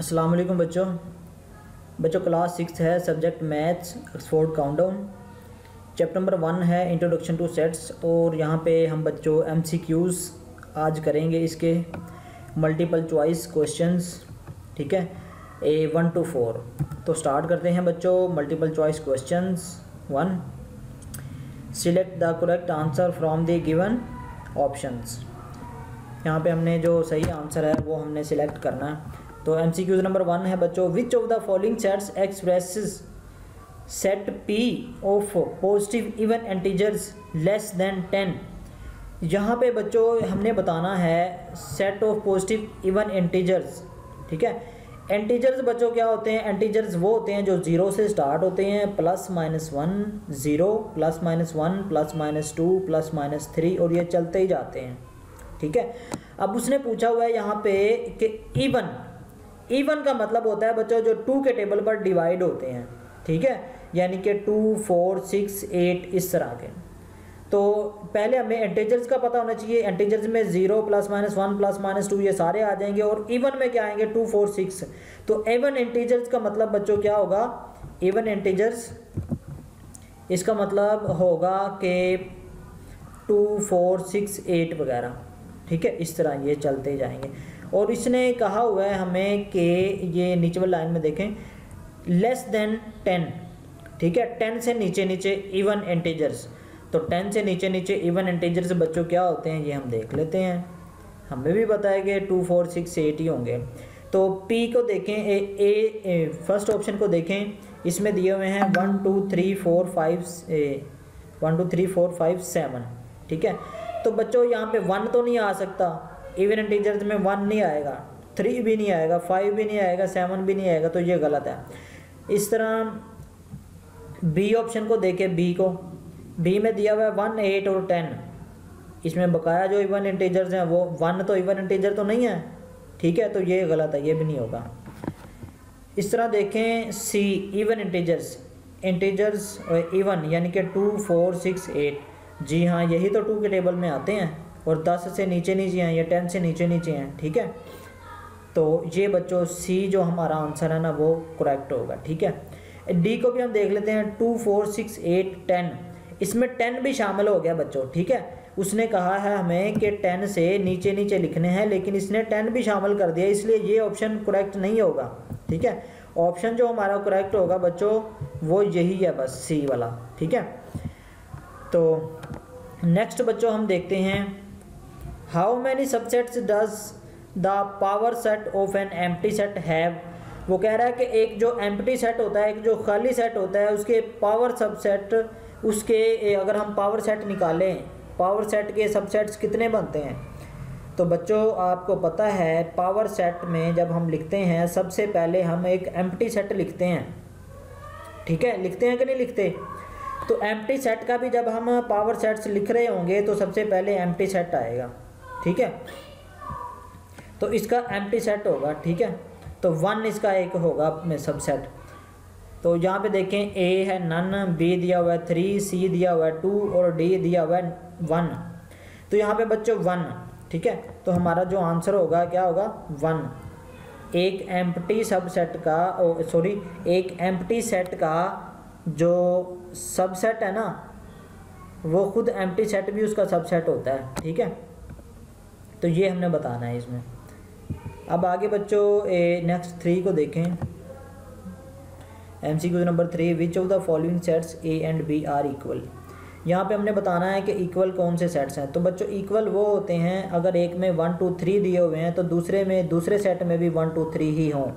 अस्सलाम वालेकुम बच्चों क्लास 6 है, subject maths, Oxford countdown. Chapter number 1 है इंट्रोडक्शन टू सेट्स। और यहाँ पे हम बच्चों MCQs आज करेंगे, इसके मल्टीपल चॉइस क्वेश्चंस, ठीक है, A1 to 4। तो स्टार्ट करते हैं बच्चों। Multiple choice questions 1, select the correct answer from the given options. यहाँ पे हमने जो सही आंसर है वो हमने सिलेक्ट करना है। तो MCQ नंबर 1 है बच्चों, विच of the following sets expresses set P of positive even integers less than 10। यहाँ पे बच्चों हमने बताना है set of positive even integers, ठीक है। इंटीजर्स बच्चों क्या होते हैं? इंटीजर्स वो होते हैं जो 0 से स्टार्ट होते हैं, +-1 0, +-1 +-2 +-3 और ये चलते ही जाते हैं, ठीक है। अब उसने पूछा हुआ है यहाँ पे कि इवन का मतलब होता है बच्चों जो 2 के टेबल पर डिवाइड होते हैं, ठीक है, यानी कि 2, 4, 6, 8 इस तरह के। तो पहले हमें इंटीजर्स का पता होना चाहिए। इंटीजर्स में 0, +-1 +-2 ये सारे आ जाएंगे, और इवन में क्या आएंगे? 2, 4, 6। तो इवन इंटीजर्स का मतलब बच्चों क्या होगा? इवन इंटीजर्स इसका मतलब होगा कि 2, 4, 6, 8 वगैरह, ठीक है, इस तरह ये चलते जाएंगे। और इसने कहा हुआ है हमें कि ये नीचे वाली लाइन में देखें, लेस देन 10, ठीक है, 10 से नीचे नीचे इवन इंटीजर्स। तो 10 से नीचे नीचे इवन इंटीजर्स बच्चों क्या होते हैं ये हम देख लेते हैं। हमें भी पता है कि 2, 4, 6, 8 ही होंगे। तो P को देखें, फर्स्ट ऑप्शन को देखें, इसमें दिए हुए हैं 1, 2, 3, 4, 5, 7, ठीक है। तो बच्चों यहाँ पे 1 तो नहीं आ सकता, इवन इंटीजर्स में 1 नहीं आएगा, 3 भी नहीं आएगा, 5 भी नहीं आएगा, 7 भी नहीं आएगा, तो ये गलत है। इस तरह B ऑप्शन को देखें, B में दिया हुआ है 1, 8 और 10। इसमें बकाया जो इवन इंटीजर्स हैं वो 1 तो इवन इंटीजर तो नहीं है, ठीक है, तो ये गलत है, ये भी नहीं होगा। इस तरह देखें C, इवन इंटीजर्स इवन यानी कि 2, 4, 6, 8। जी हाँ, यही तो 2 के टेबल में आते हैं, और 10 से नीचे नीचे हैं, या 10 से नीचे नीचे हैं, ठीक है। तो ये बच्चों C जो हमारा आंसर है ना वो करेक्ट होगा, ठीक है। D को भी हम देख लेते हैं, 2, 4, 6, 8, 10। इसमें 10 भी शामिल हो गया बच्चों, ठीक है। उसने कहा है हमें कि 10 से नीचे नीचे लिखने हैं, लेकिन इसने 10 भी शामिल कर दिया, इसलिए ये ऑप्शन करेक्ट नहीं होगा, ठीक है। ऑप्शन जो हमारा करेक्ट होगा बच्चों वो यही है, बस C वाला, ठीक है। तो नेक्स्ट बच्चों हम देखते हैं, how many subsets does the power set of an empty set have. वो कह रहा है कि एक जो एम्प्टी सेट होता है, एक जो खाली सेट होता है, उसके पावर सबसेट, उसके अगर हम पावर सेट निकालें, पावर सेट के सबसेट्स कितने बनते हैं? तो बच्चों आपको पता है पावर सेट में जब हम लिखते हैं सबसे पहले हम एक एम्प्टी सेट लिखते हैं, ठीक है, लिखते हैं कि नहीं लिखते? तो एम्प्टी सेट का भी जब हम पावर सेट्स लिख रहे होंगे तो सबसे पहले एम्प्टी सेट आएगा, ठीक है। तो इसका एम्प्टी सेट होगा, ठीक है। तो 1 इसका एक होगा में सबसेट। तो यहाँ पे देखें, A है नन, B दिया हुआ है 3, C दिया हुआ है 2 और D दिया हुआ है 1। तो यहाँ पे बच्चों 1, ठीक है। तो हमारा जो आंसर होगा क्या होगा? 1। एक एम्प्टी सबसेट का, एक एम्प्टी सेट का जो सबसेट है ना वो खुद एम्प्टी सेट भी उसका सबसेट होता है, ठीक है। तो ये हमने बताना है इसमें। अब आगे बच्चों नेक्स्ट 3 को देखें, MCQ number 3, which of the following sets A and B are equal. यहाँ पे हमने बताना है कि इक्वल कौन से सेट्स हैं। तो बच्चों इक्वल वो होते हैं अगर एक में 1, 2, 3 दिए हुए हैं तो दूसरे सेट में भी 1, 2, 3 ही हों,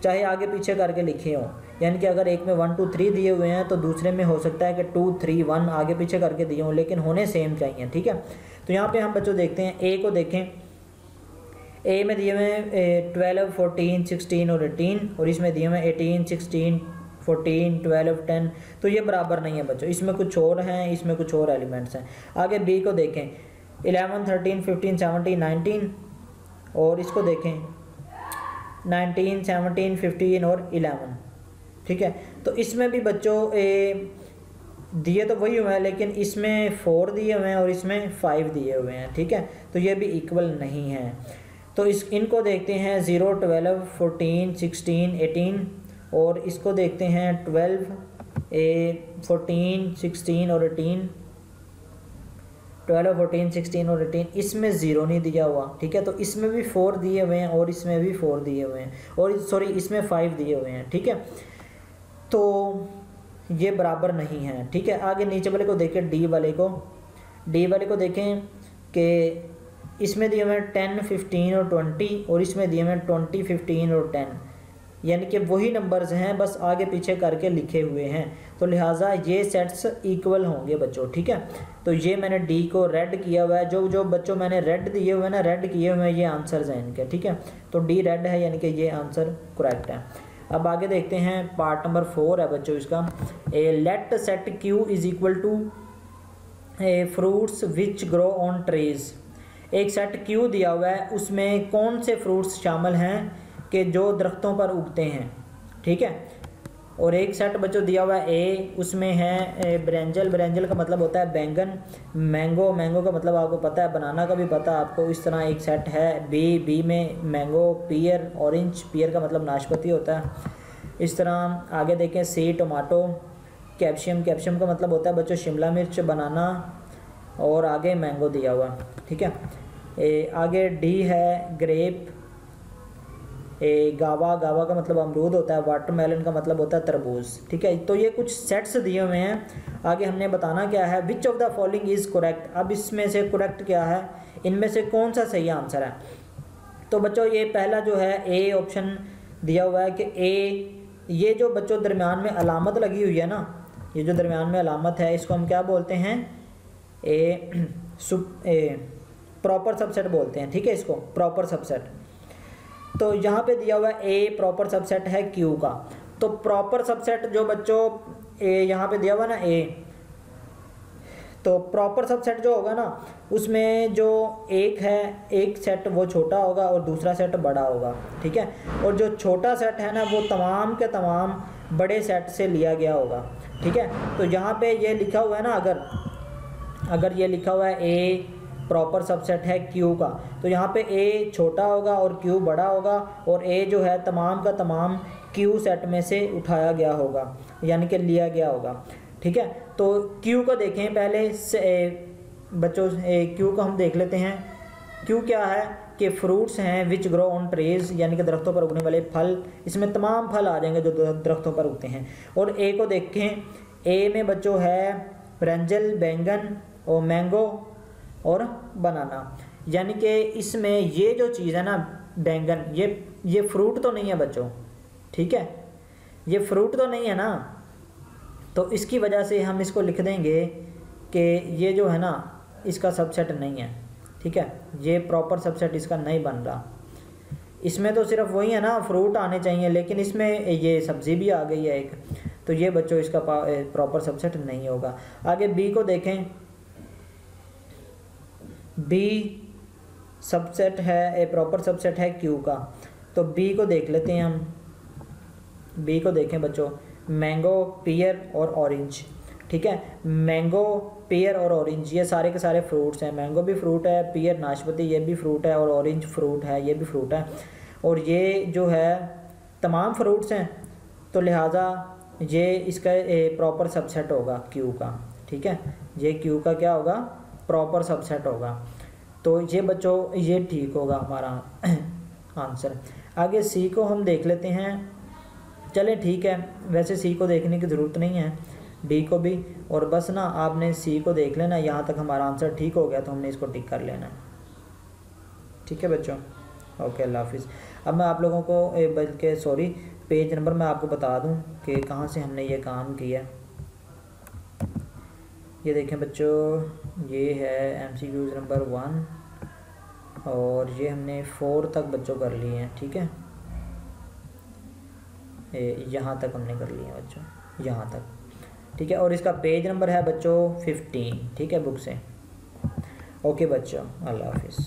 चाहे आगे पीछे करके लिखे हों। यानी कि अगर एक में 1, 2, 3 दिए हुए हैं तो दूसरे में हो सकता है कि 2, 3, 1 आगे पीछे करके दिए हों, लेकिन होने सेम चाहिए, ठीक है। तो यहाँ पे हम बच्चों देखते हैं, A को देखें। A में दिए हुए हैं 12, 14, 16 और 18, और इसमें दिए हुए हैं 18, 16, 14, 12, 10। तो ये बराबर नहीं है बच्चों, इसमें कुछ और हैं, इसमें कुछ और एलिमेंट्स हैं। आगे B को देखें, 11, 13, 15, 17, 19, और इसको देखें 19, 17, 15 और 11, ठीक है। तो इसमें भी बच्चों दिए तो वही हुए हैं, लेकिन इसमें 4 दिए हुए हैं और इसमें 5 दिए हुए हैं, ठीक है। तो ये भी इक्वल नहीं है। तो इनको देखते हैं 0, 12, 14, 16, 18 और इसको देखते हैं 12, 14, 16 और 18, 12, 14, 16 और 18। इसमें 0 नहीं दिया हुआ, ठीक है। तो इसमें भी 4 दिए हुए हैं और इसमें भी 4 दिए हुए हैं, और सॉरी इसमें 5 दिए हुए हैं, ठीक है। तो ये बराबर नहीं है, ठीक है। आगे नीचे वाले को देखें, डी वाले को देखें कि इसमें दिए हुए हैं 10, 15 और 20 और इसमें दिए हुए हैं 20, 15 और 10, यानी कि वही नंबर्स हैं, बस आगे पीछे करके लिखे हुए हैं। तो लिहाजा ये सेट्स इक्वल होंगे बच्चों, ठीक है। तो ये मैंने डी को रेड किया हुआ है, जो बच्चों मैंने रेड दिए हुए हैं ना, रेड किए हुए हैं, ये आंसर्स हैं इनके, ठीक है। तो डी रेड है, यानी कि ये आंसर करेक्ट है। अब आगे देखते हैं, पार्ट नंबर 4 है बच्चों इसका। A let set Q is equal to A fruits which grow on trees. एक सेट क्यू दिया हुआ है, उसमें कौन से फ्रूट्स शामिल हैं कि जो दरख्तों पर उगते हैं, ठीक है। और एक सेट बच्चों दिया हुआ है ए, उसमें है ब्रेंजल का मतलब होता है बैंगन, मैंगो का मतलब आपको पता है, बनाना का भी पता है आपको। इस तरह एक सेट है बी में मैंगो, पियर ऑरेंज, पियर का मतलब नाशपाती होता है। इस तरह आगे देखें, सी टमाटो, कैप्शियम का मतलब होता है बच्चों शिमला मिर्च, बनाना, और आगे मैंगो दिया हुआ, ठीक है। आगे डी है ग्रेप, गावा का मतलब अमरूद होता है, वाटरमेलन का मतलब होता है तरबूज, ठीक है। तो ये कुछ सेट्स दिए हुए हैं। आगे हमने बताना क्या है, विच of the following is correct. अब इसमें से करेक्ट क्या है, इनमें से कौन सा सही आंसर है। तो बच्चों ये पहला जो है ए ऑप्शन दिया हुआ है कि ए, ये जो बच्चों दरमियान में अलामत लगी हुई है ना, ये जो दरमियान में अलामत है, इसको हम क्या बोलते हैं, प्रॉपर सबसेट बोलते हैं, ठीक है। इसको प्रॉपर सबसेट। तो यहाँ पे दिया हुआ है ए प्रॉपर सबसेट है क्यू का। तो प्रॉपर सबसेट जो बच्चों यहाँ पे दिया हुआ ना ए, तो प्रॉपर सबसेट जो होगा ना, उसमें जो एक है, एक सेट वो छोटा होगा और दूसरा सेट बड़ा होगा, ठीक है। और जो छोटा सेट है ना, वो तमाम के तमाम बड़े सेट से लिया गया होगा, ठीक है। तो यहाँ पे ये लिखा हुआ है ना, अगर ये लिखा हुआ है ए प्रॉपर सबसेट है क्यू का, तो यहाँ पे ए छोटा होगा और क्यू बड़ा होगा, और ए जो है तमाम का तमाम क्यू सेट में से उठाया गया होगा, यानी कि लिया गया होगा, ठीक है। तो क्यू को देखें पहले बच्चों, क्यू को हम देख लेते हैं। क्यू क्या है कि फ्रूट्स हैं विच ग्रो ऑन ट्रीज, यानी कि दरख्तों पर उगने वाले फल, इसमें तमाम फल आ जाएंगे जो दरख्तों पर उगते हैं। और ए को देखें, ए में बच्चों है ब्रेंजल, बैंगन और मैंगो और बनाना, यानी कि इसमें ये जो चीज़ है ना बैंगन, ये फ्रूट तो नहीं है बच्चों, ठीक है, ये फ्रूट तो नहीं है ना। तो इसकी वजह से हम इसको लिख देंगे कि ये जो है ना इसका सबसेट नहीं है, ठीक है। ये प्रॉपर सबसेट इसका नहीं बन रहा। इसमें तो सिर्फ वही है ना फ्रूट आने चाहिए, लेकिन इसमें ये सब्ज़ी भी आ गई है एक, तो ये बच्चों इसका प्रॉपर सबसेट नहीं होगा। आगे बी को देखें, बी सबसेट है, प्रॉपर सबसेट है क्यू का। तो बी को देख लेते हैं हम। बी को देखें बच्चों, मैंगो, पियर और ऑरेंज, ठीक है। मैंगो, पियर और ऑरेंज ये सारे के सारे फ्रूट्स हैं। मैंगो भी फ्रूट है, पियर नाशपाती ये भी फ्रूट है, और ऑरेंज फ्रूट है, ये भी फ्रूट है। और ये जो है तमाम फ्रूट्स हैं, तो लिहाजा ये इसका प्रॉपर सबसेट होगा क्यू का, ठीक है। ये क्यू का क्या होगा, प्रॉपर सबसेट होगा। तो ये बच्चों ये ठीक होगा हमारा आंसर। आगे सी को हम देख लेते हैं। चले ठीक है, वैसे सी को देखने की ज़रूरत नहीं है, डी को भी, और बस ना आपने सी को देख लेना। यहाँ तक हमारा आंसर ठीक हो गया तो हमने इसको टिक कर लेना, ठीक है बच्चों। ओके, अल्लाह हाफिज़। अब मैं आप लोगों को बल्कि सॉरी पेज नंबर मैं आपको बता दूं कि कहाँ से हमने ये काम किया। ये देखें बच्चों, ये है MCQs नंबर 1 और ये हमने 4 तक बच्चों कर लिए हैं, ठीक है। यहाँ तक हमने कर लिए हैं बच्चों, यहाँ तक, ठीक है। और इसका पेज नंबर है बच्चों 15, ठीक है, बुक से। ओके बच्चों, अल्लाह हाफिज़।